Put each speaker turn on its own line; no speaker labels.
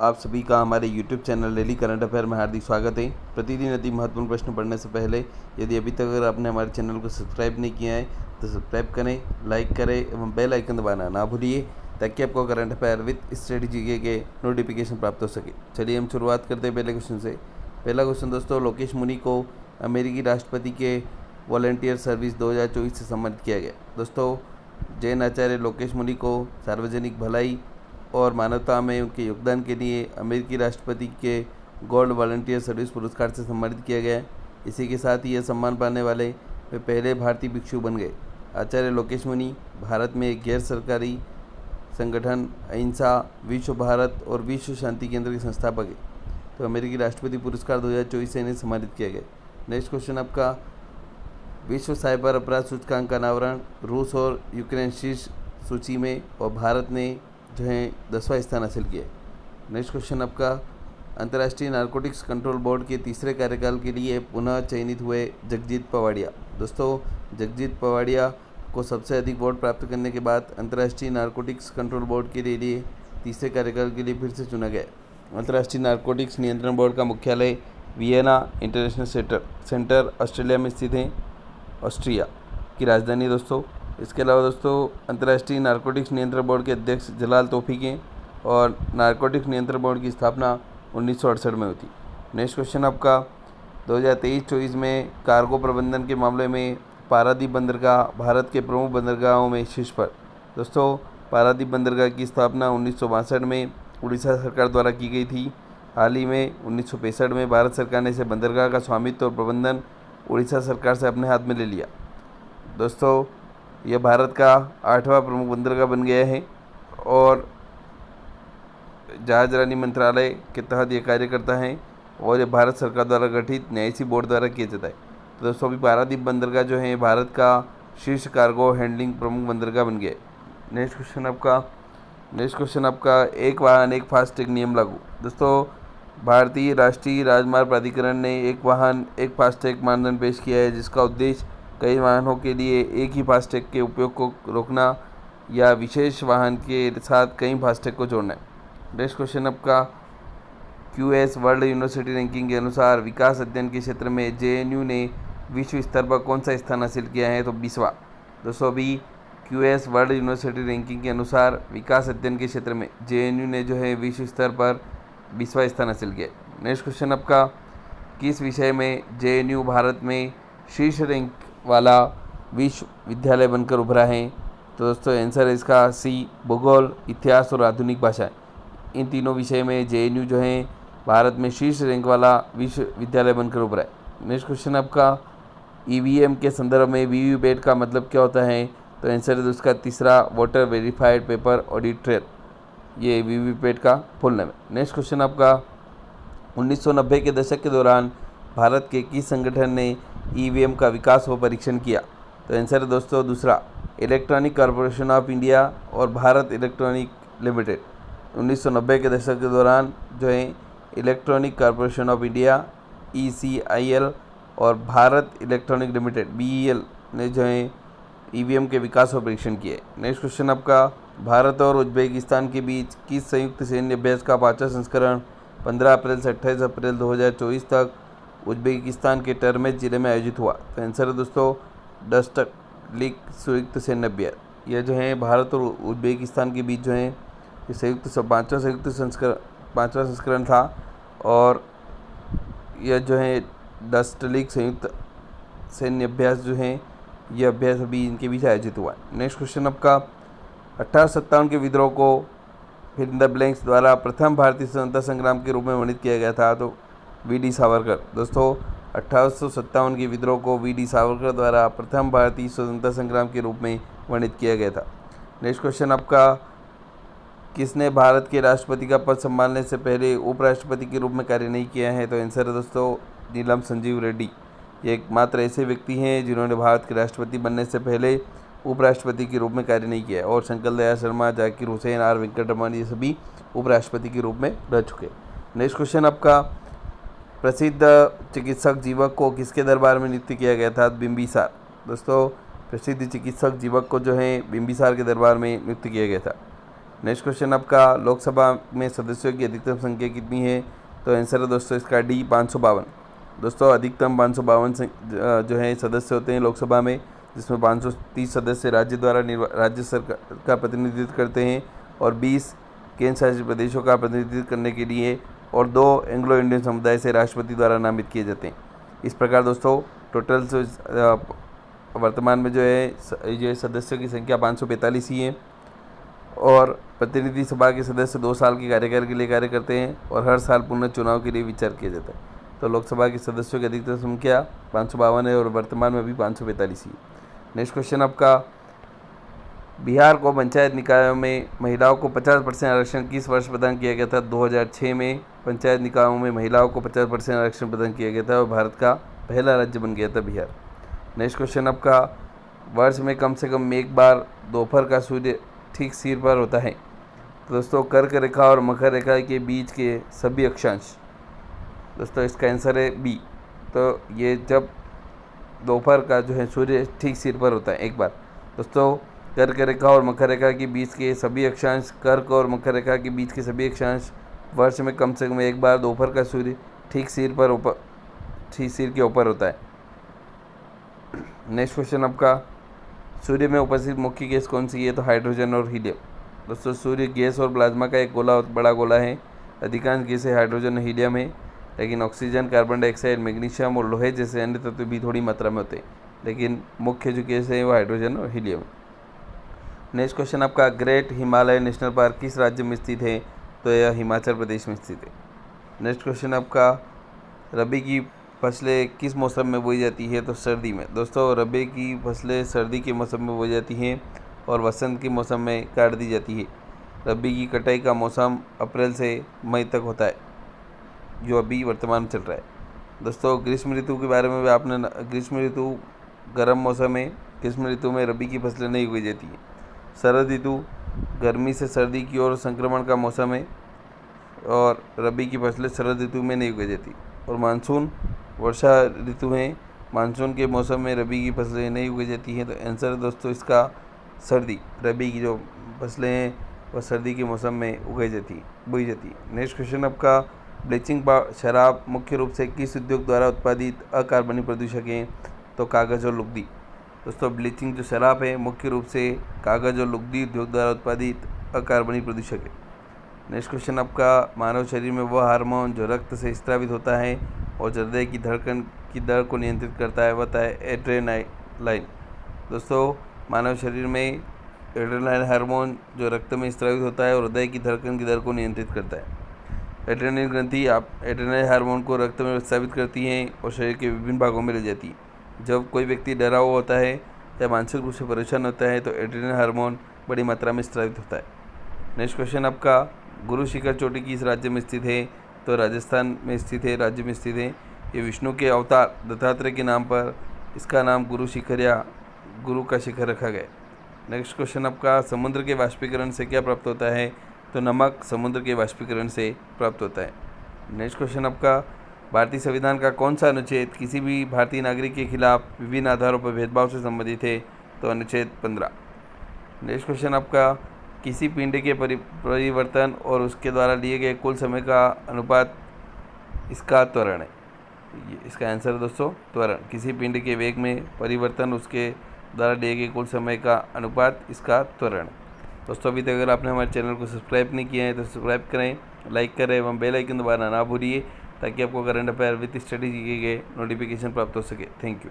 आप सभी का हमारे YouTube channel daily current affair में हार्दिक स्वागत है। प्रतिदिन अति महत्वपूर्ण प्रश्न पढ़ने से पहले यदि अभी तक अगर आपने हमारे चैनल को सब्सक्राइब नहीं किया है तो सब्सक्राइब करें, लाइक करें एवं बेल आइकन दबाना ना भूलिए ताकि आपको current affair with study GK के नोटिफिकेशन प्राप्त हो सके। चलिए हम शुरुआत करते हैं पहले क्वेश्चन से। पहला क्वेश्चन दोस्तों, लोकेश मुनि को अमेरिकी राष्ट्रपति के वॉलंटियर सर्विस 2024 से सम्मानित किया गया। दोस्तों, जैन आचार्य लोकेश मुनि को सार्वजनिक भलाई और मानवता में उनके योगदान के लिए अमेरिकी राष्ट्रपति के गोल्ड वॉलंटियर सर्विस पुरस्कार से सम्मानित किया गया। इसी के साथ ही यह सम्मान पाने वाले वे पहले भारतीय भिक्षु बन गए। आचार्य लोकेश मुनि भारत में एक गैर सरकारी संगठन अहिंसा विश्व भारत और विश्व शांति केंद्र के संस्थापक है। तो अमेरिकी राष्ट्रपति पुरस्कार 2024 से इन्हें सम्मानित किया गया। नेक्स्ट क्वेश्चन आपका, विश्व साइबर अपराध सूचकांक का अनावरण रूस और यूक्रेन शीर्ष सूची में और भारत ने जो है 10वां स्थान हासिल किया। नेक्स्ट क्वेश्चन आपका, अंतर्राष्ट्रीय नारकोटिक्स कंट्रोल बोर्ड के तीसरे कार्यकाल के लिए पुनः चयनित हुए जगजीत पवाडिया। दोस्तों, जगजीत पवाडिया को सबसे अधिक वोट प्राप्त करने के बाद अंतर्राष्ट्रीय नारकोटिक्स कंट्रोल बोर्ड के लिए तीसरे कार्यकाल के लिए फिर से चुना गया। अंतर्राष्ट्रीय नारकोटिक्स नियंत्रण बोर्ड का मुख्यालय वियना इंटरनेशनल सेंटर ऑस्ट्रेलिया में स्थित है, ऑस्ट्रिया की राजधानी। दोस्तों, इसके अलावा दोस्तों, अंतर्राष्ट्रीय नारकोटिक्स नियंत्रण बोर्ड के अध्यक्ष जलाल तौफीक हैं और नारकोटिक्स नियंत्रण बोर्ड की स्थापना 1968 में हुई थी। नेक्स्ट क्वेश्चन आपका, 2023-24 में कार्गो प्रबंधन के मामले में पारादीप बंदरगाह भारत के प्रमुख बंदरगाहों में शीर्ष पर। दोस्तों, पारादीप बंदरगाह की स्थापना 1962 में उड़ीसा सरकार द्वारा की गई थी। हाल ही में 1965 में भारत सरकार ने इसे बंदरगाह का स्वामित्व और प्रबंधन उड़ीसा सरकार से अपने हाथ में ले लिया। दोस्तों, यह भारत का 8वां प्रमुख बंदरगाह बन गया है और जहाजरानी मंत्रालय के तहत यह कार्य करता है और यह भारत सरकार द्वारा गठित न्यायिक बोर्ड द्वारा किया जाता है। तो दोस्तों, अभी पारादीप बंदरगाह जो है भारत का शीर्ष कार्गो हैंडलिंग प्रमुख बंदरगाह बन गया है। नेक्स्ट क्वेश्चन आपका, एक वाहन एक फास्टैग नियम लागू। दोस्तों, भारतीय राष्ट्रीय राजमार्ग प्राधिकरण ने एक वाहन एक फास्टैग मानदंड पेश किया है जिसका उद्देश्य कई वाहनों के लिए एक ही फास्टैग के उपयोग को रोकना या विशेष वाहन के साथ कई फास्टैग को जोड़ना है। नेक्स्ट क्वेश्चन आपका, क्यूएस वर्ल्ड यूनिवर्सिटी रैंकिंग के अनुसार विकास अध्ययन के क्षेत्र में जेएनयू ने विश्व स्तर पर कौन सा स्थान हासिल किया है? तो 20वां। दोस्तों, अभी क्यूएस वर्ल्ड यूनिवर्सिटी रैंकिंग के अनुसार विकास अध्ययन के क्षेत्र में जेएनयू ने जो है विश्व स्तर पर 20वां स्थान हासिल किया। नेक्स्ट क्वेश्चन आपका, किस विषय में जेएनयू भारत में शीर्ष रैंक वाला विश्वविद्यालय बनकर उभरा है? तो दोस्तों, आंसर है इसका सी, भूगोल, इतिहास और आधुनिक भाषा। इन तीनों विषय में जेएनयू जो है भारत में शीर्ष रैंक वाला विश्वविद्यालय बनकर उभरा है। नेक्स्ट क्वेश्चन आपका, ईवीएम के संदर्भ में वीवीपैट का मतलब क्या होता है? तो आंसर है उसका तीसरा, voter verified paper audit trail. ये वीवीपैट का फुल नेम है। नेक्स्ट क्वेश्चन आपका, 1990 के दशक के दौरान भारत के किस संगठन ने ईवीएम का विकास व परीक्षण किया? तो आंसर है दोस्तों दूसरा, इलेक्ट्रॉनिक कॉरपोरेशन ऑफ इंडिया और भारत इलेक्ट्रॉनिक लिमिटेड। 1990 के दशक के दौरान जो है electronic corporation of India ECIL और भारत इलेक्ट्रॉनिक लिमिटेड BEL ने जो है ईवीएम के विकास व परीक्षण किए। नेक्स्ट क्वेश्चन आपका, भारत और उज्बेकिस्तान के बीच किस संयुक्त सैन्य अभ्यास का 5वां संस्करण 15 अप्रैल से 28 अप्रैल 2024 तक उज्बेकिस्तान के टर्मेज जिले में आयोजित हुआ? तो आंसर है दोस्तों डस्टलिक संयुक्त सैन्य अभ्यास। यह जो है भारत और उज्बेकिस्तान के बीच जो है ये पाँचवा संस्करण था और यह जो है डस्टलिक संयुक्त सैन्य अभ्यास जो है यह अभ्यास अभी इनके बीच आयोजित हुआ है। नेक्स्ट क्वेश्चन आपका, 1857 के विद्रोह को फिर द ब्लैंक्स द्वारा प्रथम भारतीय स्वतंत्रता संग्राम के रूप में वर्णित किया गया था? तो वी.डी. सावरकर। दोस्तों, 1857 के विद्रोह को वी.डी. सावरकर द्वारा प्रथम भारतीय स्वतंत्रता संग्राम के रूप में वर्णित किया गया था। नेक्स्ट क्वेश्चन आपका, किसने भारत के राष्ट्रपति का पद संभालने से पहले उपराष्ट्रपति के रूप में कार्य नहीं किया है? तो आंसर है दोस्तों नीलम संजीव रेड्डी। ये एकमात्र ऐसे व्यक्ति हैं जिन्होंने भारत के राष्ट्रपति बनने से पहले उपराष्ट्रपति के रूप में कार्य नहीं किया है और शंकर दयाल शर्मा, जाकिर हुसैन, आर वेंकटरमन ये सभी उपराष्ट्रपति के रूप में रह चुके। नेक्स्ट क्वेश्चन आपका, प्रसिद्ध चिकित्सक जीवक को किसके दरबार में नियुक्त किया गया था? बिंबिसार। दोस्तों, प्रसिद्ध चिकित्सक जीवक को जो है बिंबिसार के दरबार में नियुक्त किया गया था। नेक्स्ट क्वेश्चन आपका लोकसभा में सदस्यों की अधिकतम संख्या कितनी है? तो आंसर है दोस्तों इसका डी 552। दोस्तों अधिकतम 552 जो है सदस्य होते हैं लोकसभा में, जिसमें 530 सदस्य राज्य द्वारा राज्य सरकार का प्रतिनिधित्व करते हैं और 20 केंद्र शासित प्रदेशों का प्रतिनिधित्व करने के लिए और 2 एंग्लो इंडियन समुदाय से राष्ट्रपति द्वारा नामित किए जाते हैं। इस प्रकार दोस्तों टोटल वर्तमान में जो है सदस्यों की संख्या 545 ही है और प्रतिनिधि सभा के सदस्य 2 साल के कार्यकाल के लिए कार्य करते हैं और हर साल पुनः चुनाव के लिए विचार किया जाता है। तो लोकसभा के सदस्यों की अधिकतम संख्या 552 है और वर्तमान में भी 545 ही। नेक्स्ट क्वेश्चन आपका बिहार को पंचायत निकायों में महिलाओं को 50% आरक्षण किस वर्ष प्रदान किया गया था? 2006 में पंचायत निकायों में महिलाओं को 50% आरक्षण प्रदान किया गया था और भारत का पहला राज्य बन गया था बिहार। नेक्स्ट क्वेश्चन आपका वर्ष में कम से कम एक बार दोपहर का सूर्य ठीक सिर पर होता है। तो दोस्तों कर्क रेखा और मकर रेखा के बीच के सभी अक्षांश, दोस्तों इसका आंसर है बी। तो ये जब दोपहर का जो है सूर्य ठीक सिर पर होता है एक बार। दोस्तों कर्क रेखा और मकर रेखा के बीच के सभी अक्षांश, कर्क और मकर रेखा के बीच के सभी अक्षांश वर्ष में कम से कम एक बार दोपहर का सूर्य ठीक सिर के ऊपर होता है। नेक्स्ट क्वेश्चन आपका सूर्य में उपस्थित मुख्य गैस कौन सी है? तो हाइड्रोजन और हीलियम। दोस्तों सूर्य गैस और प्लाज्मा का एक बड़ा गोला है। अधिकांश गैसें हाइड्रोजन और हीलियम है, लेकिन ऑक्सीजन, कार्बन डाइऑक्साइड, मैग्नीशियम और लोहे जैसे अन्य तत्व भी थोड़ी मात्रा में होते हैं, लेकिन मुख्य जो गैस है वो हाइड्रोजन और हीलियम। नेक्स्ट क्वेश्चन आपका ग्रेट हिमालय नेशनल पार्क किस राज्य में स्थित है? तो यह हिमाचल प्रदेश में स्थित है। नेक्स्ट क्वेश्चन आपका रबी की फसलें किस मौसम में बोई जाती है? तो सर्दी में। दोस्तों रबी की फसलें सर्दी के मौसम में बोई जाती हैं और वसंत के मौसम में काट दी जाती है। रबी की कटाई का मौसम अप्रैल से मई तक होता है, जो अभी वर्तमान में चल रहा है। दोस्तों ग्रीष्म ऋतु के बारे में भी आपने, ग्रीष्म ऋतु गर्म मौसम है। ग्रीष्म ऋतु में रबी की फसलें नहीं उगाई जाती हैं। शरद ऋतु गर्मी से सर्दी की ओर संक्रमण का मौसम है और रबी की फसलें शरद ऋतु में नहीं उगाई जाती। और मानसून वर्षा ऋतु है, मानसून के मौसम में रबी की फसलें नहीं उगाई जाती हैं। तो आंसर है दोस्तों इसका सर्दी। रबी की जो फसलें हैं वह सर्दी के मौसम में बोई जाती है। नेक्स्ट क्वेश्चन आपका ब्लीचिंग शराब मुख्य रूप से किस उद्योग द्वारा उत्पादित अकार्बनिक प्रदूषक हैं? तो कागज़ और लुगदी। दोस्तों ब्लीचिंग जो शराब है मुख्य रूप से कागज़ और लुगदी उद्योग द्वारा उत्पादित अकार्बनिक प्रदूषक है। नेक्स्ट क्वेश्चन आपका मानव शरीर में वह हार्मोन जो रक्त से स्रावित होता है और हृदय की धड़कन की दर को नियंत्रित करता है वह है एड्रेनालाइन। दोस्तों मानव शरीर में एड्रेनालाइन हार्मोन जो रक्त में स्रावित होता है और हृदय की धड़कन की दर को नियंत्रित करता है। एड्रेनालाइन ग्रंथि एड्रेनालाइन हार्मोन को रक्त में स्रावित करती हैं और शरीर के विभिन्न भागों में ले जाती है। जब कोई व्यक्ति डरा हुआ होता है या मानसिक रूप से परेशान होता है तो एड्रेनालाइन हार्मोन बड़ी मात्रा में स्रावित होता है। नेक्स्ट क्वेश्चन आपका गुरु शिखर चोटी किस राज्य में स्थित है? तो राजस्थान में स्थित है, राज्य में स्थित है। ये विष्णु के अवतार दत्तात्रेय के नाम पर इसका नाम गुरु शिखर या गुरु का शिखर रखा गया। नेक्स्ट क्वेश्चन आपका समुद्र के वाष्पीकरण से क्या प्राप्त होता है? तो नमक समुद्र के वाष्पीकरण से प्राप्त होता है। नेक्स्ट क्वेश्चन आपका भारतीय संविधान का कौन सा अनुच्छेद किसी भी भारतीय नागरिक के खिलाफ विभिन्न आधारों पर भेदभाव से संबंधित है? तो अनुच्छेद 15। नेक्स्ट क्वेश्चन आपका किसी पिंड के परिवर्तन और उसके द्वारा लिए गए कुल समय का अनुपात इसका त्वरण है। इसका आंसर है दोस्तों त्वरण। किसी पिंड के वेग में परिवर्तन उसके द्वारा लिए गए कुल समय का अनुपात इसका त्वरण। दोस्तों अभी तक अगर आपने हमारे चैनल को सब्सक्राइब नहीं किया है तो सब्सक्राइब करें, लाइक करें एवं बेल आइकन दबाना ना भूलिए ताकि आपको करंट अफेयर विद स्टडी के नोटिफिकेशन प्राप्त हो सके। Thank you.